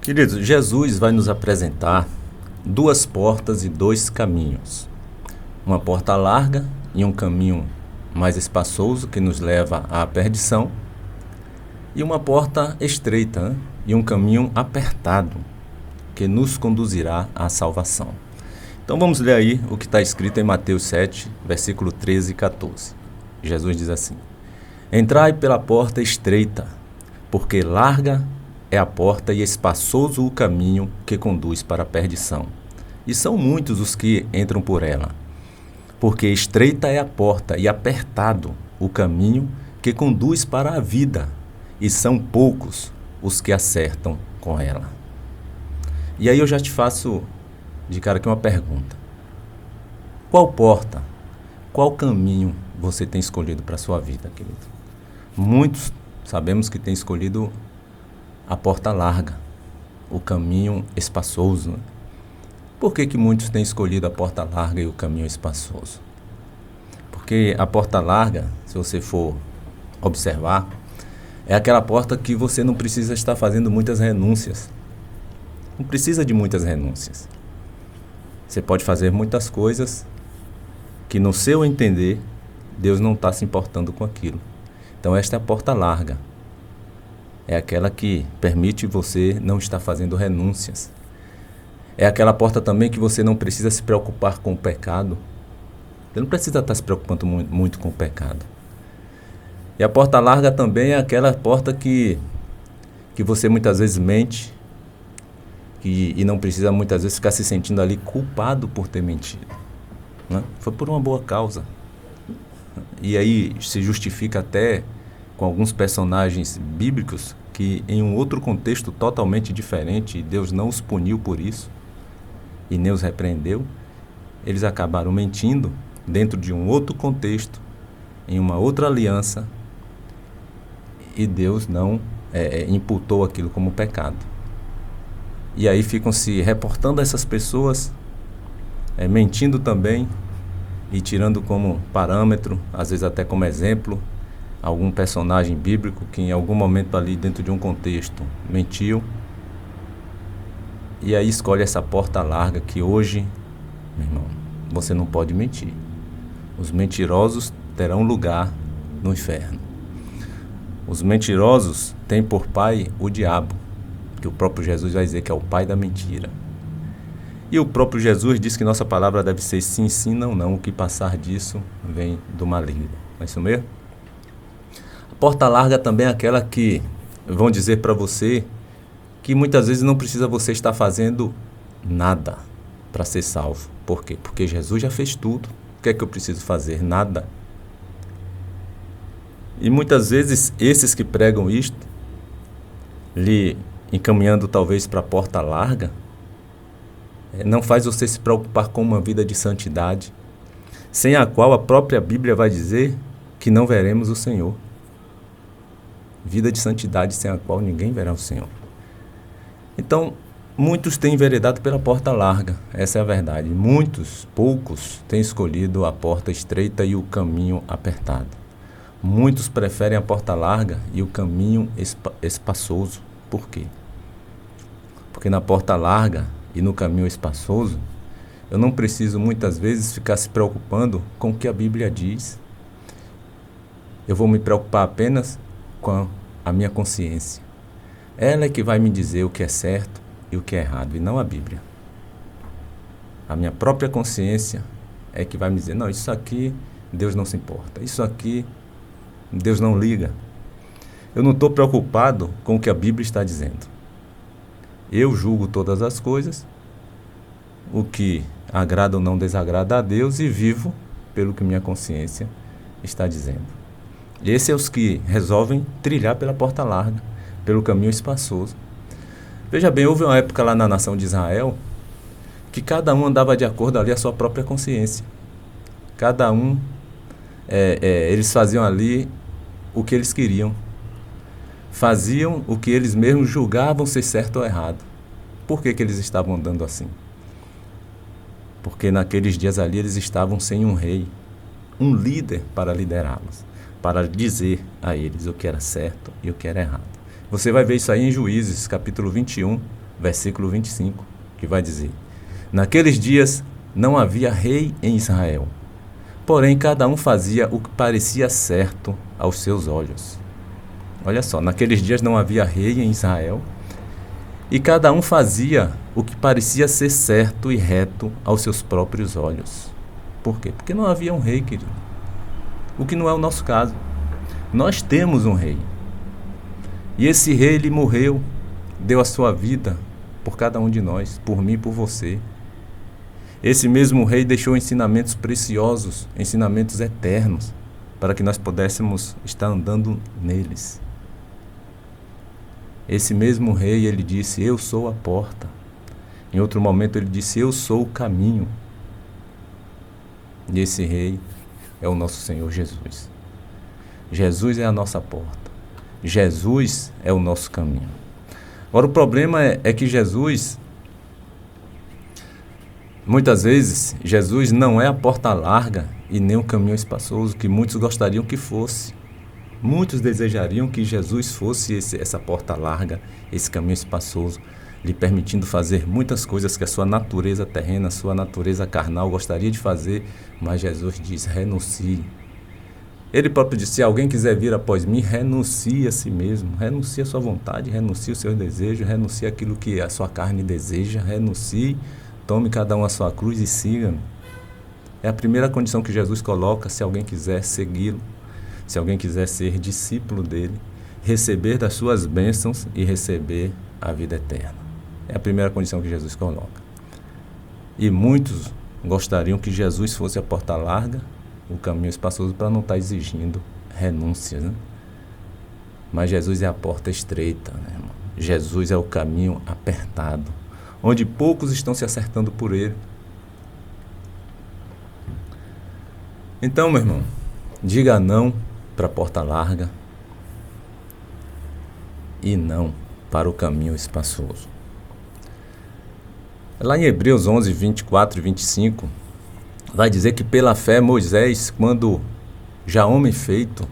Queridos, Jesus vai nos apresentar duas portas e dois caminhos. Uma porta larga e um caminho mais espaçoso que nos leva à perdição, e uma porta estreita, e um caminho apertado que nos conduzirá à salvação. Então vamos ler aí o que está escrito em Mateus 7, versículo 13 e 14. Jesus diz assim: Entrai pela porta estreita, porque larga é a porta e espaçoso o caminho que conduz para a perdição. E são muitos os que entram por ela. Porque estreita é a porta e apertado o caminho que conduz para a vida, e são poucos os que acertam com ela. E aí eu já te faço de cara aqui uma pergunta. Qual porta, qual caminho você tem escolhido para a sua vida, querido? Muitos sabemos que têm escolhido a porta larga, o caminho espaçoso. Por que muitos têm escolhido a porta larga e o caminho espaçoso? Porque a porta larga, se você for observar, é aquela porta que você não precisa estar fazendo muitas renúncias. Não precisa de muitas renúncias. Você pode fazer muitas coisas que, no seu entender, Deus não está se importando com aquilo. Então esta é a porta larga. É aquela que permite você não estar fazendo renúncias. É aquela porta também que você não precisa se preocupar com o pecado. Você não precisa estar se preocupando muito com o pecado. E a porta larga também é aquela porta que você muitas vezes mente e não precisa muitas vezes ficar se sentindo ali culpado por ter mentido, né? Foi por uma boa causa. E aí se justifica até com alguns personagens bíblicos que, em um outro contexto totalmente diferente, Deus não os puniu por isso e nem os repreendeu, eles acabaram mentindo dentro de um outro contexto, em uma outra aliança, e Deus não imputou aquilo como pecado. E aí ficam se reportando a essas pessoas, mentindo também, e tirando como parâmetro, às vezes até como exemplo, algum personagem bíblico que em algum momento ali dentro de um contexto mentiu. E aí escolhe essa porta larga que hoje, meu irmão, você não pode mentir. Os mentirosos terão lugar no inferno. Os mentirosos têm por pai o diabo, que o próprio Jesus vai dizer que é o pai da mentira. E o próprio Jesus diz que nossa palavra deve ser sim, sim, não, não. O que passar disso vem do maligno. Não é isso mesmo? A porta larga também é aquela que vão dizer para você que muitas vezes não precisa você estar fazendo nada para ser salvo. Por quê? Porque Jesus já fez tudo. O que é que eu preciso fazer? Nada. E muitas vezes esses que pregam isto, lhe encaminhando talvez para a porta larga, não faz você se preocupar com uma vida de santidade, sem a qual a própria Bíblia vai dizer que não veremos o Senhor. Vida de santidade sem a qual ninguém verá o Senhor. Então, muitos têm enveredado pela porta larga, essa é a verdade. Muitos, poucos, têm escolhido a porta estreita e o caminho apertado. Muitos preferem a porta larga e o caminho espaçoso. Por quê? Porque na porta larga e no caminho espaçoso, eu não preciso muitas vezes ficar se preocupando com o que a Bíblia diz. Eu vou me preocupar apenas com a minha consciência. Ela é que vai me dizer o que é certo e o que é errado, e não a Bíblia. A minha própria consciência é que vai me dizer, não, isso aqui Deus não se importa, isso aqui Deus não liga. Eu não estou preocupado com o que a Bíblia está dizendo. Eu julgo todas as coisas, o que agrada ou não desagrada a Deus, e vivo pelo que minha consciência está dizendo. Esses são os que resolvem trilhar pela porta larga, pelo caminho espaçoso. Veja bem, houve uma época lá na nação de Israel que cada um andava de acordo ali à sua própria consciência. Cada um, eles faziam ali o que eles queriam. Faziam o que eles mesmos julgavam ser certo ou errado. Por que eles estavam andando assim? Porque naqueles dias ali eles estavam sem um rei, um líder para liderá-los, para dizer a eles o que era certo e o que era errado. Você vai ver isso aí em Juízes, capítulo 21, versículo 25, que vai dizer: naqueles dias não havia rei em Israel, porém cada um fazia o que parecia certo aos seus olhos. Olha só, naqueles dias não havia rei em Israel, e cada um fazia o que parecia ser certo e reto aos seus próprios olhos. Por quê? Porque não havia um rei, querido. O que não é o nosso caso. Nós temos um rei. E esse rei, ele morreu, deu a sua vida por cada um de nós, por mim e por você. Esse mesmo rei deixou ensinamentos preciosos, ensinamentos eternos, para que nós pudéssemos estar andando neles. Esse mesmo rei, ele disse: eu sou a porta. Em outro momento ele disse: eu sou o caminho. E esse rei é o nosso Senhor Jesus. Jesus é a nossa porta. Jesus é o nosso caminho. Agora o problema é que Jesus, muitas vezes, Jesus não é a porta larga e nem o caminho espaçoso que muitos gostariam que fosse. Muitos desejariam que Jesus fosse essa porta larga, esse caminho espaçoso, lhe permitindo fazer muitas coisas que a sua natureza terrena, a sua natureza carnal gostaria de fazer, mas Jesus diz: renuncie. Ele próprio disse: se alguém quiser vir após mim, renuncie a si mesmo, renuncie a sua vontade, renuncie os seus desejos, renuncie aquilo que a sua carne deseja, renuncie, tome cada um a sua cruz e siga-me. É a primeira condição que Jesus coloca se alguém quiser segui-lo. Se alguém quiser ser discípulo dele, receber das suas bênçãos e receber a vida eterna. É a primeira condição que Jesus coloca. E muitos gostariam que Jesus fosse a porta larga, o caminho espaçoso, para não estar exigindo renúncias, né? Mas Jesus é a porta estreita, né, irmão? Jesus é o caminho apertado, onde poucos estão se acertando por ele. Então, meu irmão, diga não para a porta larga e não para o caminho espaçoso. Lá em Hebreus 11, 24 e 25, vai dizer que pela fé Moisés, quando já homem feito,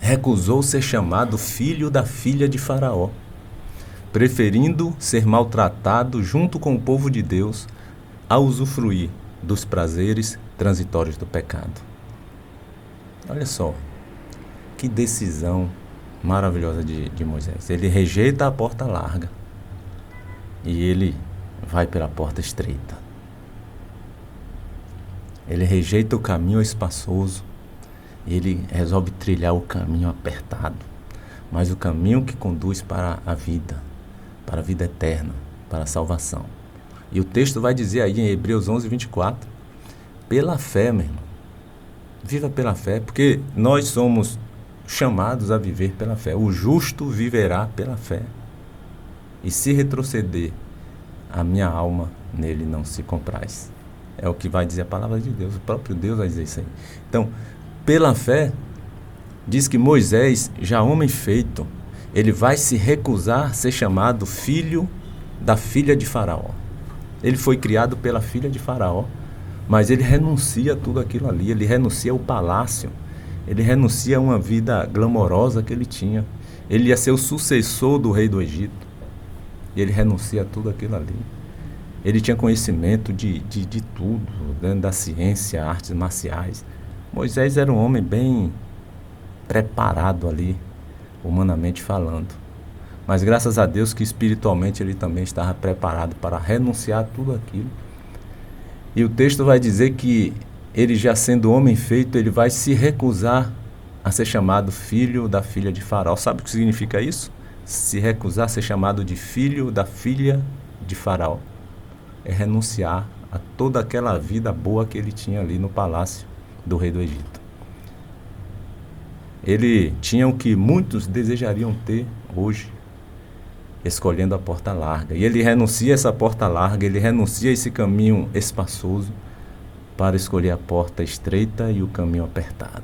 recusou ser chamado filho da filha de Faraó, preferindo ser maltratado junto com o povo de Deus a usufruir dos prazeres transitórios do pecado. Olha só, que decisão maravilhosa de Moisés. Ele rejeita a porta larga e ele vai pela porta estreita. Ele rejeita o caminho espaçoso e ele resolve trilhar o caminho apertado, mas o caminho que conduz para a vida eterna, para a salvação. E o texto vai dizer aí em Hebreus 11, 24, pela fé, meu irmão. Viva pela fé, porque nós somos chamados a viver pela fé. O justo viverá pela fé. E se retroceder, a minha alma nele não se compraz. É o que vai dizer a palavra de Deus. O próprio Deus vai dizer isso aí. Então, pela fé, diz que Moisés, já homem feito, ele vai se recusar a ser chamado filho da filha de Faraó. Ele foi criado pela filha de Faraó, mas ele renuncia a tudo aquilo ali. Ele renuncia ao palácio. Ele renuncia a uma vida glamourosa que ele tinha. Ele ia ser o sucessor do rei do Egito. E ele renuncia a tudo aquilo ali. Ele tinha conhecimento de tudo, dentro da ciência, artes marciais. Moisés era um homem bem preparado ali, humanamente falando. Mas graças a Deus que espiritualmente ele também estava preparado para renunciar a tudo aquilo. E o texto vai dizer que ele, já sendo homem feito, ele vai se recusar a ser chamado filho da filha de Faraó. Sabe o que significa isso? Se recusar a ser chamado de filho da filha de Faraó. É renunciar a toda aquela vida boa que ele tinha ali no palácio do rei do Egito. Ele tinha o que muitos desejariam ter hoje, escolhendo a porta larga. E ele renuncia essa porta larga, ele renuncia esse caminho espaçoso para escolher a porta estreita e o caminho apertado.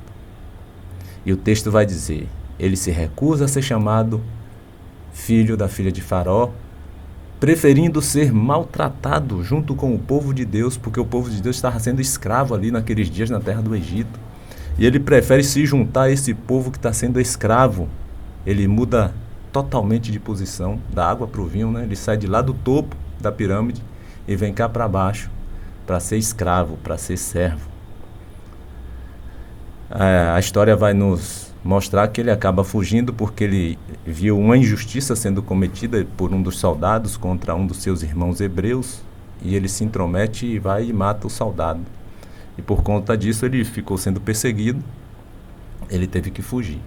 E o texto vai dizer, ele se recusa a ser chamado filho da filha de Faraó, preferindo ser maltratado junto com o povo de Deus, porque o povo de Deus estava sendo escravo ali naqueles dias na terra do Egito. E ele prefere se juntar a esse povo que está sendo escravo. Ele muda totalmente de posição, da água para o vinho, né? Ele sai de lá do topo da pirâmide e vem cá para baixo para ser escravo, para ser servo. A história vai nos mostrar que ele acaba fugindo porque ele viu uma injustiça sendo cometida por um dos soldados contra um dos seus irmãos hebreus, e ele se intromete e vai e mata o soldado. E por conta disso ele ficou sendo perseguido, ele teve que fugir.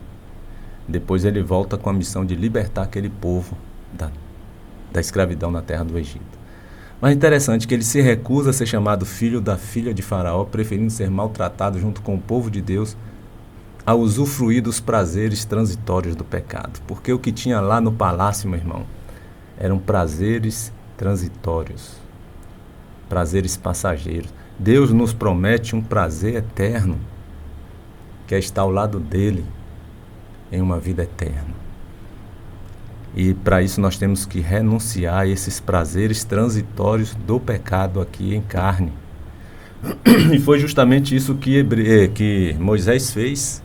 Depois ele volta com a missão de libertar aquele povo da escravidão na terra do Egito. Mas é interessante que ele se recusa a ser chamado filho da filha de Faraó, preferindo ser maltratado junto com o povo de Deus a usufruir dos prazeres transitórios do pecado. Porque o que tinha lá no palácio, meu irmão, eram prazeres transitórios, prazeres passageiros. Deus nos promete um prazer eterno, que é estar ao lado dele em uma vida eterna. E para isso nós temos que renunciar a esses prazeres transitórios do pecado aqui em carne. E foi justamente isso que Moisés fez.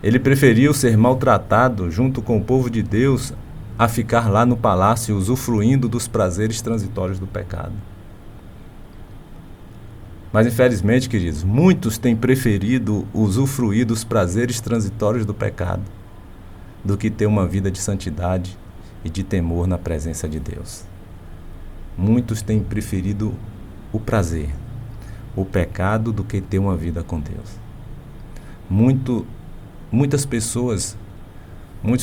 Ele preferiu ser maltratado junto com o povo de Deus a ficar lá no palácio usufruindo dos prazeres transitórios do pecado. Mas infelizmente, queridos, muitos têm preferido usufruir dos prazeres transitórios do pecado do que ter uma vida de santidade e de temor na presença de Deus. Muitos têm preferido o prazer, o pecado, do que ter uma vida com Deus. Muitos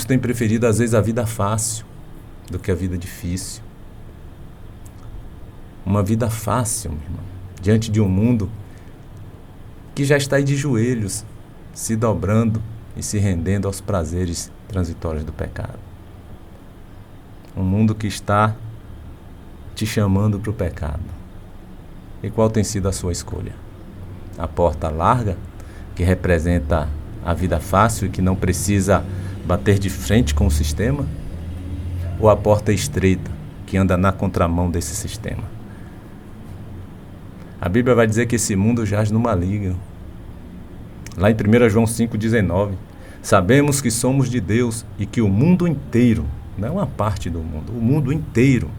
têm preferido às vezes a vida fácil do que a vida difícil. Uma vida fácil, meu irmão, diante de um mundo que já está aí de joelhos, se dobrando e se rendendo aos prazeres transitórios do pecado. Um mundo que está te chamando para o pecado. E qual tem sido a sua escolha? A porta larga, que representa a vida fácil e que não precisa bater de frente com o sistema? Ou a porta estreita, que anda na contramão desse sistema? A Bíblia vai dizer que esse mundo jaz no maligno. Lá em 1 João 5,19, sabemos que somos de Deus e que o mundo inteiro, não é uma parte do mundo, o mundo inteiro,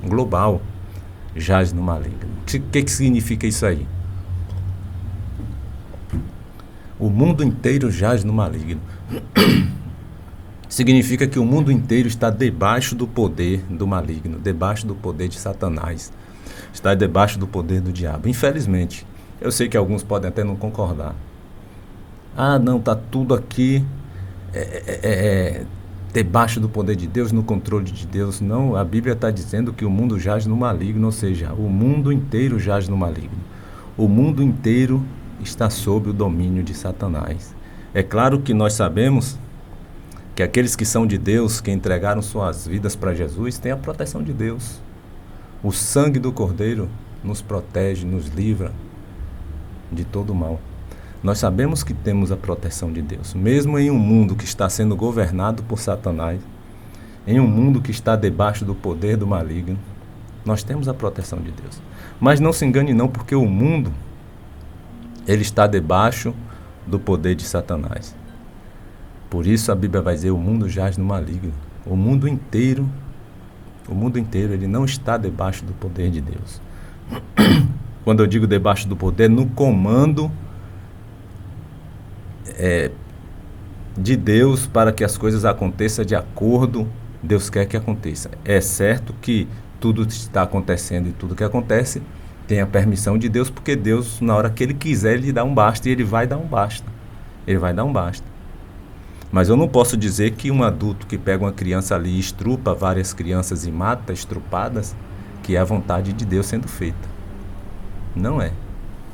global, jaz no maligno. O que significa isso aí? O mundo inteiro jaz no maligno. Significa que o mundo inteiro está debaixo do poder do maligno, debaixo do poder de Satanás, está debaixo do poder do diabo. Infelizmente, eu sei que alguns podem até não concordar. Ah, não, está tudo aqui debaixo do poder de Deus, no controle de Deus. Não, a Bíblia está dizendo que o mundo jaz no maligno, ou seja, o mundo inteiro jaz no maligno. O mundo inteiro está sob o domínio de Satanás. É claro que nós sabemos que aqueles que são de Deus, que entregaram suas vidas para Jesus, têm a proteção de Deus. O sangue do Cordeiro nos protege, nos livra de todo o mal. Nós sabemos que temos a proteção de Deus, mesmo em um mundo que está sendo governado por Satanás, em um mundo que está debaixo do poder do maligno, nós temos a proteção de Deus. Mas não se engane não, porque o mundo, ele está debaixo do poder de Satanás. Por isso a Bíblia vai dizer, o mundo jaz no maligno. O mundo inteiro, ele não está debaixo do poder de Deus. Quando eu digo debaixo do poder, no comando de Deus para que as coisas aconteçam de acordo, Deus quer que aconteça. É certo que tudo está acontecendo e tudo que acontece tem a permissão de Deus, porque Deus, na hora que Ele quiser, Ele dá um basta, e Ele vai dar um basta. Ele vai dar um basta. Mas eu não posso dizer que um adulto que pega uma criança ali e estrupa várias crianças e mata estrupadas, que é a vontade de Deus sendo feita. Não é.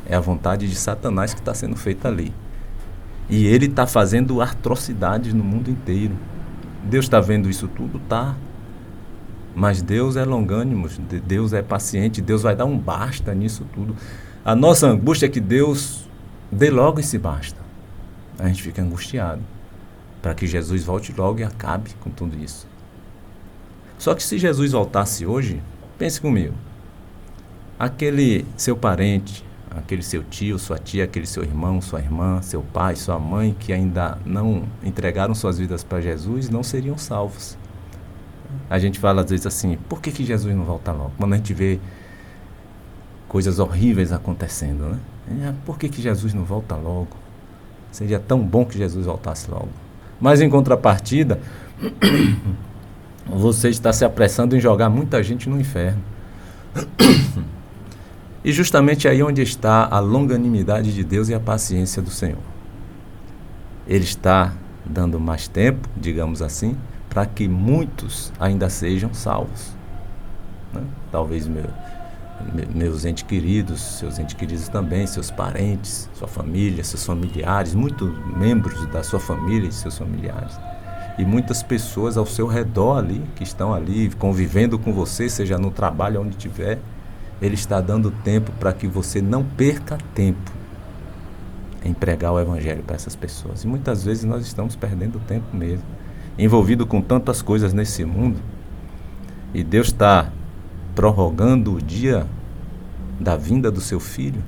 É a vontade de Satanás que está sendo feita ali. E ele está fazendo atrocidades no mundo inteiro. Deus está vendo isso tudo? Tá. Mas Deus é longânimo, Deus é paciente, Deus vai dar um basta nisso tudo. A nossa angústia é que Deus dê logo esse basta. A gente fica angustiado, para que Jesus volte logo e acabe com tudo isso. Só que se Jesus voltasse hoje, pense comigo, aquele seu parente, aquele seu tio, sua tia, aquele seu irmão, sua irmã, seu pai, sua mãe, que ainda não entregaram suas vidas para Jesus, não seriam salvos. A gente fala às vezes assim, por que Jesus não volta logo? Quando a gente vê coisas horríveis acontecendo, né? Por que Jesus não volta logo? Seria tão bom que Jesus voltasse logo. Mas em contrapartida, você está se apressando em jogar muita gente no inferno. E justamente aí onde está a longanimidade de Deus e a paciência do Senhor. Ele está dando mais tempo, digamos assim, para que muitos ainda sejam salvos, né? Talvez meus entes queridos, seus entes queridos também, seus parentes, sua família, seus familiares, muitos membros da sua família e seus familiares. E muitas pessoas ao seu redor ali, que estão ali convivendo com você, seja no trabalho, onde estiver. Ele está dando tempo para que você não perca tempo em pregar o Evangelho para essas pessoas. E muitas vezes nós estamos perdendo tempo mesmo, envolvido com tantas coisas nesse mundo. E Deus está prorrogando o dia da vinda do seu Filho,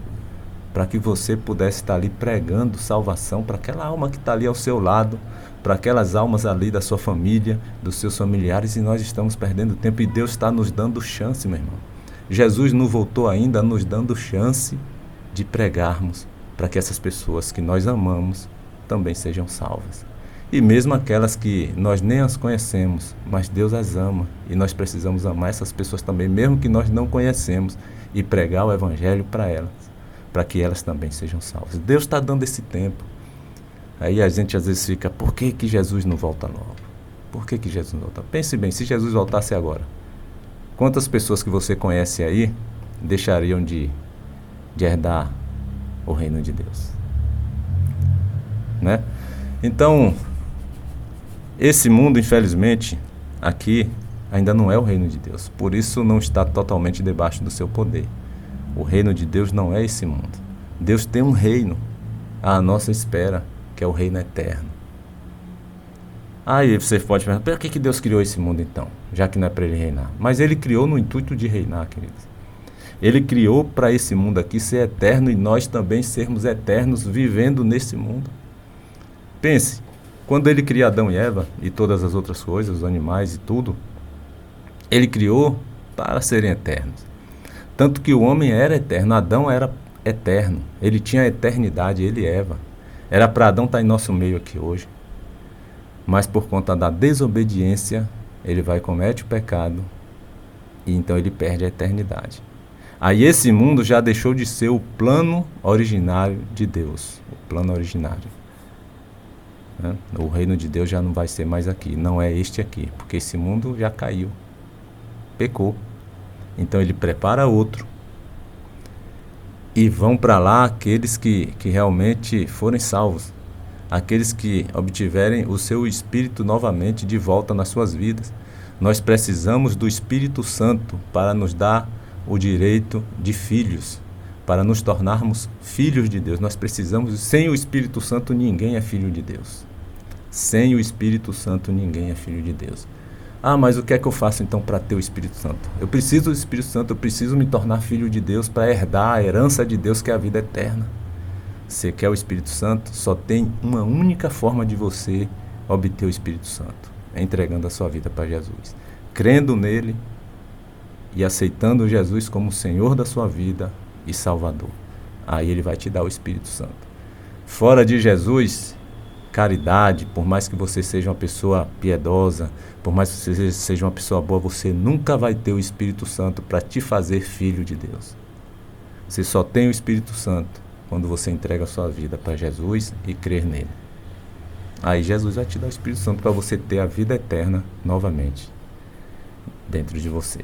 para que você pudesse estar ali pregando salvação para aquela alma que está ali ao seu lado, para aquelas almas ali da sua família, dos seus familiares, e nós estamos perdendo tempo, e Deus está nos dando chance, meu irmão. Jesus não voltou ainda, nos dando chance de pregarmos para que essas pessoas que nós amamos também sejam salvas. E mesmo aquelas que nós nem as conhecemos, mas Deus as ama, e nós precisamos amar essas pessoas também, mesmo que nós não conhecemos, e pregar o Evangelho para elas, para que elas também sejam salvas. Deus está dando esse tempo. Aí a gente às vezes fica, por que Jesus não volta logo? Por que Jesus não volta? Pense bem, se Jesus voltasse agora, quantas pessoas que você conhece aí deixariam de herdar o reino de Deus? Né? Então, esse mundo, infelizmente, aqui ainda não é o reino de Deus. Por isso não está totalmente debaixo do seu poder. O reino de Deus não é esse mundo. Deus tem um reino à nossa espera, que é o reino eterno. Aí você pode perguntar, por que Deus criou esse mundo então? Já que não é para ele reinar. Mas ele criou no intuito de reinar, queridos. Ele criou para esse mundo aqui ser eterno e nós também sermos eternos vivendo nesse mundo. Pense, quando ele criou Adão e Eva e todas as outras coisas, os animais e tudo, ele criou para serem eternos. Tanto que o homem era eterno, Adão era eterno, ele tinha a eternidade, ele e Eva. Era para Adão estar em nosso meio aqui hoje. Mas por conta da desobediência, ele vai e comete o pecado, e então ele perde a eternidade. Aí esse mundo já deixou de ser o plano originário de Deus, o plano originário. Né? O reino de Deus já não vai ser mais aqui, não é este aqui, porque esse mundo já caiu, pecou. Então ele prepara outro, e vão para lá aqueles que realmente forem salvos, aqueles que obtiverem o seu Espírito novamente de volta nas suas vidas. Nós precisamos do Espírito Santo para nos dar o direito de filhos, para nos tornarmos filhos de Deus. Nós precisamos, sem o Espírito Santo ninguém é filho de Deus. Sem o Espírito Santo ninguém é filho de Deus. Ah, mas o que é que eu faço então para ter o Espírito Santo? Eu preciso do Espírito Santo, eu preciso me tornar filho de Deus para herdar a herança de Deus, que é a vida eterna. Você quer o Espírito Santo? Só tem uma única forma de você obter o Espírito Santo, é entregando a sua vida para Jesus, crendo nele e aceitando Jesus como Senhor da sua vida e Salvador. Aí ele vai te dar o Espírito Santo. Fora de Jesus, caridade, por mais que você seja uma pessoa piedosa, por mais que você seja uma pessoa boa, você nunca vai ter o Espírito Santo para te fazer filho de Deus. Você só tem o Espírito Santo quando você entrega a sua vida para Jesus e crer nele. Aí Jesus vai te dar o Espírito Santo para você ter a vida eterna novamente dentro de você.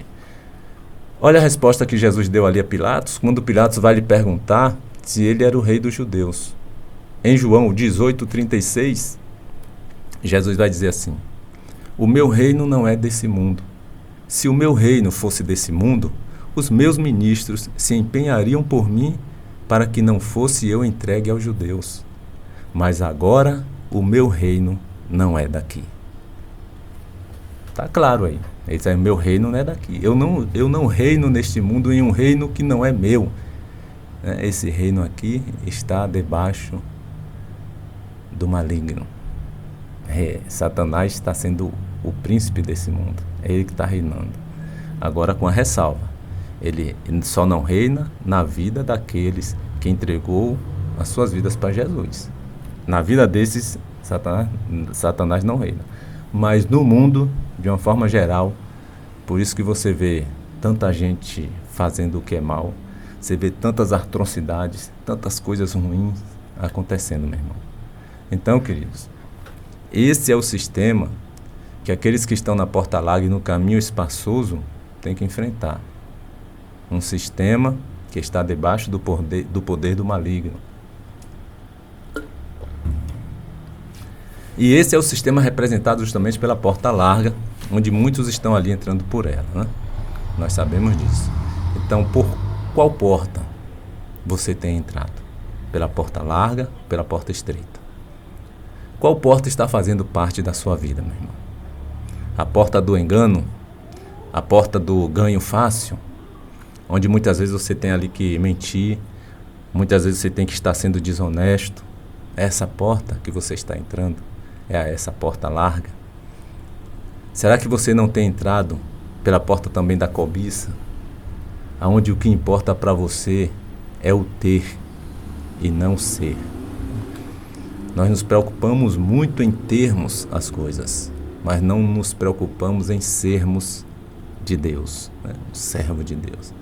Olha a resposta que Jesus deu ali a Pilatos, quando Pilatos vai lhe perguntar se ele era o rei dos judeus. Em João 18:36, Jesus vai dizer assim: o meu reino não é desse mundo. Se o meu reino fosse desse mundo, os meus ministros se empenhariam por mim para que não fosse eu entregue aos judeus. Mas agora o meu reino não é daqui. Está claro aí. Esse é, meu reino não é daqui. Eu não reino neste mundo em um reino que não é meu. né? Esse reino aqui está debaixo do maligno. Satanás está sendo o príncipe desse mundo. É ele que está reinando. Agora com a ressalva. Ele só não reina na vida daqueles que entregou as suas vidas para Jesus. Na vida desses, Satanás não reina. Mas no mundo, de uma forma geral, por isso que você vê tanta gente fazendo o que é mal, você vê tantas atrocidades, tantas coisas ruins acontecendo, meu irmão. Então, queridos, esse é o sistema que aqueles que estão na porta larga e no caminho espaçoso têm que enfrentar. Um sistema que está debaixo do poder do maligno. E esse é o sistema representado justamente pela porta larga, onde muitos estão ali entrando por ela, né? Nós sabemos disso. Então, por qual porta você tem entrado? Pela porta larga, pela porta estreita? Qual porta está fazendo parte da sua vida, meu irmão? A porta do engano? A porta do ganho fácil? Onde muitas vezes você tem ali que mentir, muitas vezes você tem que estar sendo desonesto. Essa porta que você está entrando é essa porta larga? Será que você não tem entrado pela porta também da cobiça, aonde o que importa para você é o ter e não ser? Nós nos preocupamos muito em termos as coisas, mas não nos preocupamos em sermos de Deus, né? Um servo de Deus.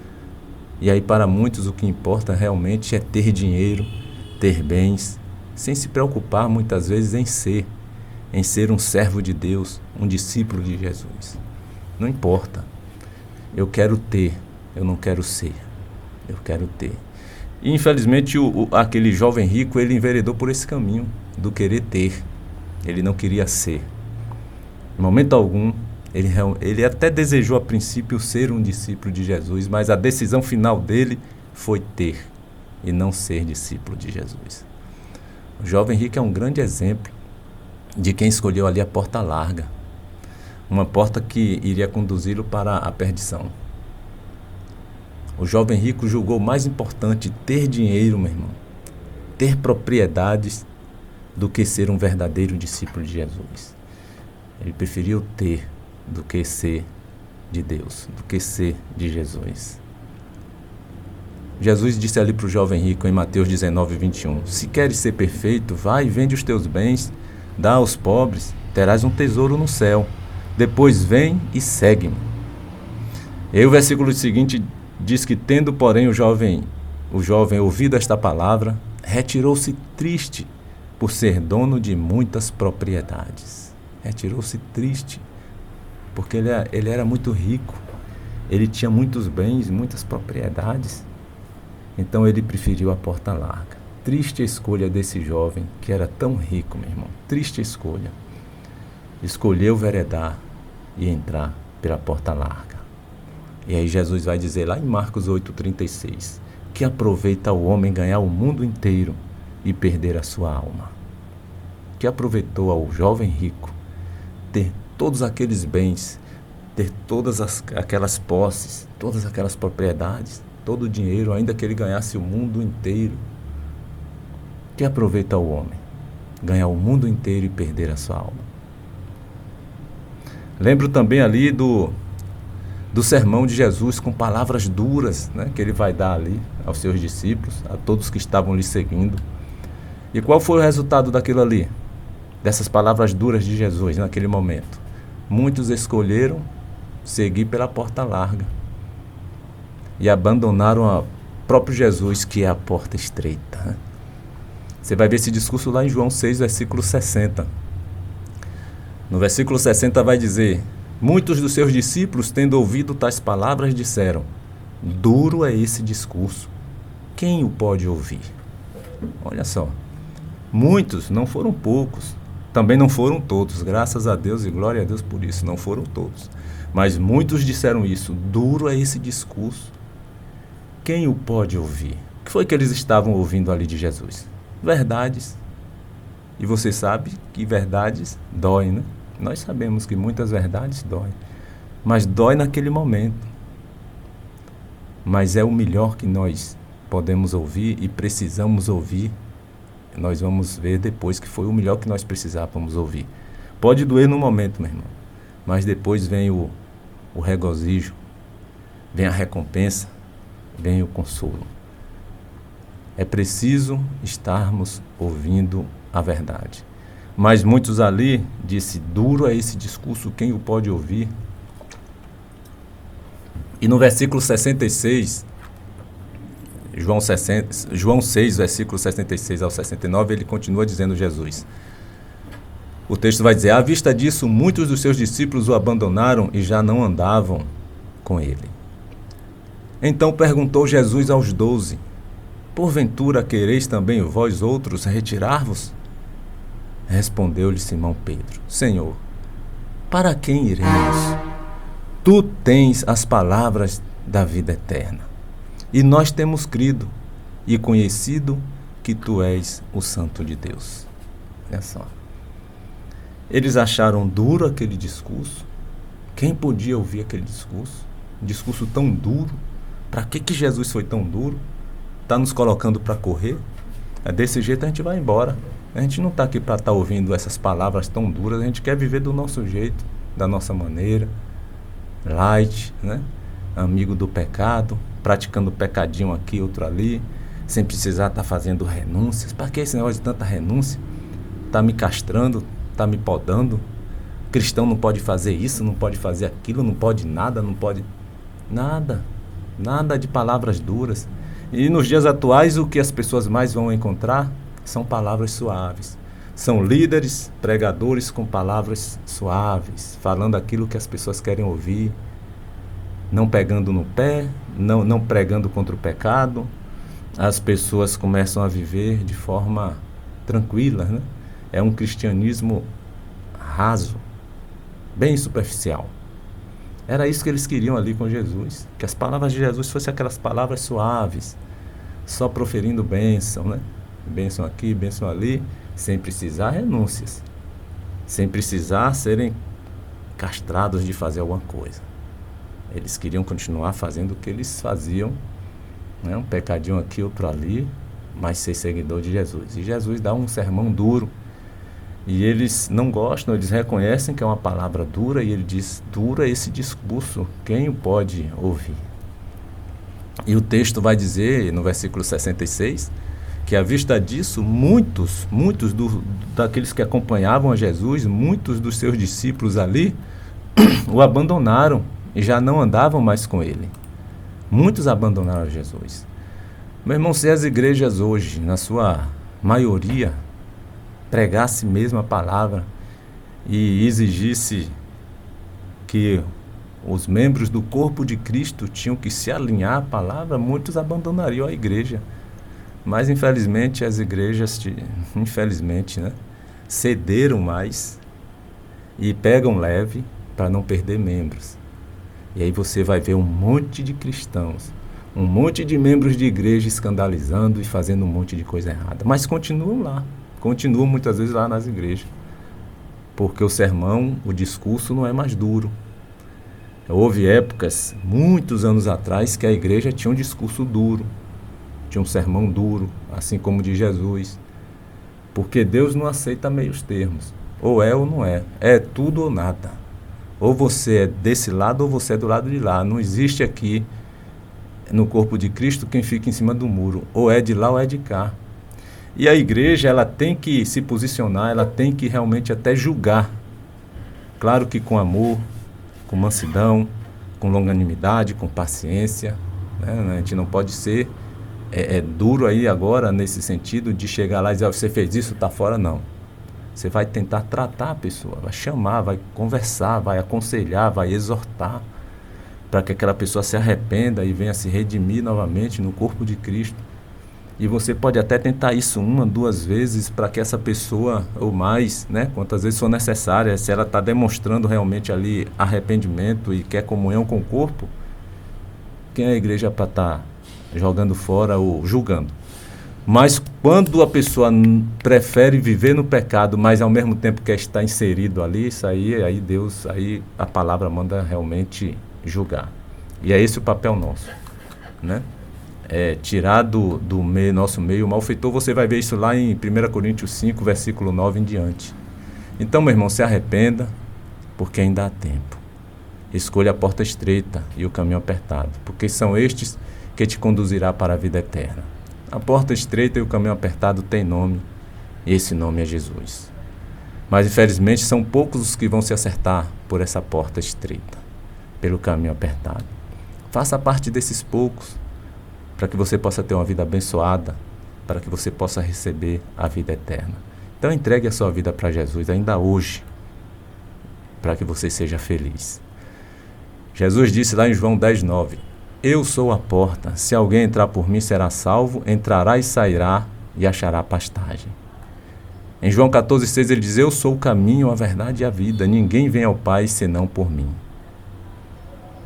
E aí para muitos o que importa realmente é ter dinheiro, ter bens, sem se preocupar muitas vezes em ser um servo de Deus, um discípulo de Jesus. Não importa. Eu quero ter, eu não quero ser. Eu quero ter. E infelizmente aquele jovem rico, ele enveredou por esse caminho do querer ter. Ele não queria ser. Em momento algum, ele até desejou a princípio ser um discípulo de Jesus, mas a decisão final dele foi ter e não ser discípulo de Jesus. O jovem rico é um grande exemplo de quem escolheu ali a porta larga, uma porta que iria conduzi-lo para a perdição. O jovem rico julgou mais importante ter dinheiro, meu irmão, ter propriedades, do que ser um verdadeiro discípulo de Jesus. Ele preferiu ter do que ser de Deus, do que ser de Jesus. Jesus disse ali para o jovem rico em Mateus 19, 21, se queres ser perfeito, vai e vende os teus bens, dá aos pobres, terás um tesouro no céu. Depois vem e segue-me. E aí o versículo seguinte diz que, tendo, porém, o jovem ouvido esta palavra, retirou-se triste por ser dono de muitas propriedades. Retirou-se triste, porque ele era muito rico, ele tinha muitos bens, muitas propriedades. Então ele preferiu a porta larga. Triste a escolha desse jovem que era tão rico, meu irmão. Triste a escolha. Escolheu veredar e entrar pela porta larga. E aí Jesus vai dizer lá em Marcos 8,36, que aproveita o homem ganhar o mundo inteiro e perder a sua alma. Que aproveitou ao jovem rico ter todos aqueles bens, ter todas aquelas posses, todas aquelas propriedades, todo o dinheiro, ainda que ele ganhasse o mundo inteiro. Que aproveita o homem ganhar o mundo inteiro e perder a sua alma. Lembro também ali do sermão de Jesus com palavras duras, né, que ele vai dar ali aos seus discípulos, a todos que estavam lhe seguindo. E qual foi o resultado daquilo ali? Dessas palavras duras de Jesus naquele momento? Muitos escolheram seguir pela porta larga e abandonaram o próprio Jesus, que é a porta estreita, né? Você vai ver esse discurso lá em João 6, versículo 60. No versículo 60 vai dizer: muitos dos seus discípulos, tendo ouvido tais palavras, disseram: duro é esse discurso, quem o pode ouvir? Olha só, muitos, não foram poucos, também não foram todos, graças a Deus e glória a Deus por isso, não foram todos, mas muitos disseram isso: duro é esse discurso, quem o pode ouvir? O que foi que eles estavam ouvindo ali de Jesus? Verdades. E você sabe que verdades doem, né? Nós sabemos que muitas verdades doem, mas dói naquele momento. Mas é o melhor que nós podemos ouvir e precisamos ouvir, nós vamos ver depois que foi o melhor que nós precisávamos ouvir. Pode doer no momento, meu irmão, mas depois vem o regozijo, vem a recompensa, vem o consolo. É preciso estarmos ouvindo a verdade. Mas muitos ali disse, duro é esse discurso, quem o pode ouvir? E no versículo 66, João 6, versículo 66 ao 69, ele continua dizendo Jesus. O texto vai dizer, à vista disso, muitos dos seus discípulos o abandonaram e já não andavam com ele. Então perguntou Jesus aos 12, porventura quereis também vós outros retirar-vos? Respondeu-lhe Simão Pedro, Senhor, para quem iremos? Tu tens as palavras da vida eterna. E nós temos crido e conhecido que tu és o Santo de Deus. Olha só. Eles acharam duro aquele discurso. Quem podia ouvir aquele discurso? Um discurso tão duro. Para que Jesus foi tão duro? Está nos colocando para correr? É desse jeito a gente vai embora. A gente não está aqui para estar ouvindo essas palavras tão duras. A gente quer viver do nosso jeito, da nossa maneira. Light, né? Amigo do pecado, praticando pecadinho aqui, outro ali, sem precisar estar fazendo renúncias. Para que esse negócio de tanta renúncia? Está me castrando, está me podando. Cristão não pode fazer isso, não pode fazer aquilo, não pode nada, não pode nada. Nada de palavras duras. E nos dias atuais o que as pessoas mais vão encontrar são palavras suaves. São líderes, pregadores com palavras suaves, falando aquilo que as pessoas querem ouvir, não pegando no pé, não pregando contra o pecado. As pessoas começam a viver de forma tranquila, né? É um cristianismo raso, bem superficial. Era isso que eles queriam ali com Jesus, que as palavras de Jesus fossem aquelas palavras suaves, só proferindo bênção, né? Bênção aqui, bênção ali, sem precisar renúncias, sem precisar serem castrados de fazer alguma coisa. Eles queriam continuar fazendo o que eles faziam, né? Um pecadinho aqui, outro ali, mas ser seguidor de Jesus. E Jesus dá um sermão duro, e eles não gostam, eles reconhecem que é uma palavra dura, e ele diz, duro é esse discurso, quem o pode ouvir? E o texto vai dizer, no versículo 66, que à vista disso, muitos daqueles que acompanhavam a Jesus, muitos dos seus discípulos ali, o abandonaram e já não andavam mais com ele. Muitos abandonaram Jesus. Meu irmão, se as igrejas hoje, na sua maioria, pregasse mesmo a palavra e exigisse que os membros do corpo de Cristo tinham que se alinhar à palavra, muitos abandonariam a igreja. Mas infelizmente as igrejas, né, cederam mais e pegam leve para não perder membros. E aí você vai ver um monte de cristãos, um monte de membros de igreja escandalizando e fazendo um monte de coisa errada. Mas continuam lá, continuam muitas vezes lá nas igrejas. Porque o sermão, o discurso não é mais duro. Houve épocas, muitos anos atrás, que a igreja tinha um discurso duro. Tinha um sermão duro, assim como de Jesus. Porque Deus não aceita meios termos. Ou é ou não é. É tudo ou nada. Ou você é desse lado ou você é do lado de lá. Não existe aqui, no corpo de Cristo, quem fica em cima do muro. Ou é de lá ou é de cá. E a igreja, ela tem que se posicionar, ela tem que realmente até julgar. Claro que com amor, com mansidão, com longanimidade, com paciência. Né? A gente não pode ser duro aí agora, nesse sentido, de chegar lá e dizer, você fez isso, está fora, não. Você vai tentar tratar a pessoa, vai chamar, vai conversar, vai aconselhar, vai exortar, para que aquela pessoa se arrependa e venha se redimir novamente no corpo de Cristo. E você pode até tentar isso 1, 2 vezes para que essa pessoa, ou mais, né, quantas vezes for necessária, se ela está demonstrando realmente ali arrependimento e quer comunhão com o corpo, quem é a igreja para estar jogando fora ou julgando? Mas quando a pessoa prefere viver no pecado, mas ao mesmo tempo quer estar inserido ali, isso aí Deus, aí a palavra manda realmente julgar. E é esse o papel nosso, né? tirar do nosso meio o malfeitor. Você vai ver isso lá em 1 Coríntios 5, versículo 9 em diante. Então, meu irmão, se arrependa, porque ainda há tempo. Escolha a porta estreita e o caminho apertado, porque são estes que te conduzirá para a vida eterna. A porta estreita e o caminho apertado têm nome, e esse nome é Jesus. Mas, infelizmente, são poucos os que vão se acertar por essa porta estreita, pelo caminho apertado. Faça parte desses poucos, para que você possa ter uma vida abençoada, para que você possa receber a vida eterna. Então, entregue a sua vida para Jesus ainda hoje, para que você seja feliz. Jesus disse lá em João 10:9, eu sou a porta, se alguém entrar por mim será salvo, entrará e sairá e achará pastagem. Em João 14:6 ele diz, eu sou o caminho, a verdade e a vida, ninguém vem ao Pai senão por mim.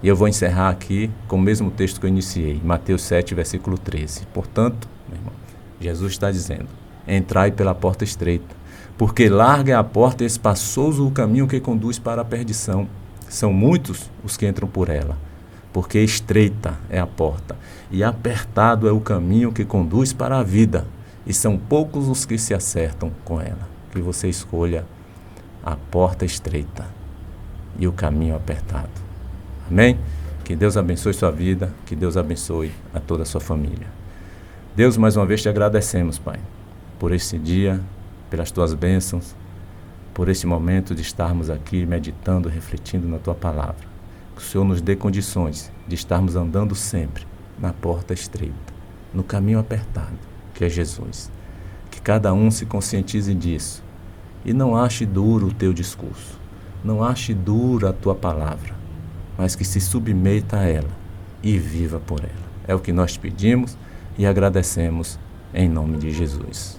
E eu vou encerrar aqui com o mesmo texto que eu iniciei, Mateus 7, versículo 13. Portanto, meu irmão, Jesus está dizendo, entrai pela porta estreita, porque larga é a porta e espaçoso o caminho que conduz para a perdição. São muitos os que entram por ela, porque estreita é a porta e apertado é o caminho que conduz para a vida, e são poucos os que se acertam com ela. Que você escolha a porta estreita e o caminho apertado. Amém? Que Deus abençoe sua vida, que Deus abençoe a toda a sua família. Deus, mais uma vez te agradecemos, Pai, por esse dia, pelas tuas bênçãos, por esse momento de estarmos aqui meditando, refletindo na tua palavra. Que o Senhor nos dê condições de estarmos andando sempre na porta estreita, no caminho apertado, que é Jesus. Que cada um se conscientize disso e não ache duro o teu discurso, não ache dura a tua palavra, mas que se submeta a ela e viva por ela. É o que nós te pedimos e agradecemos em nome de Jesus.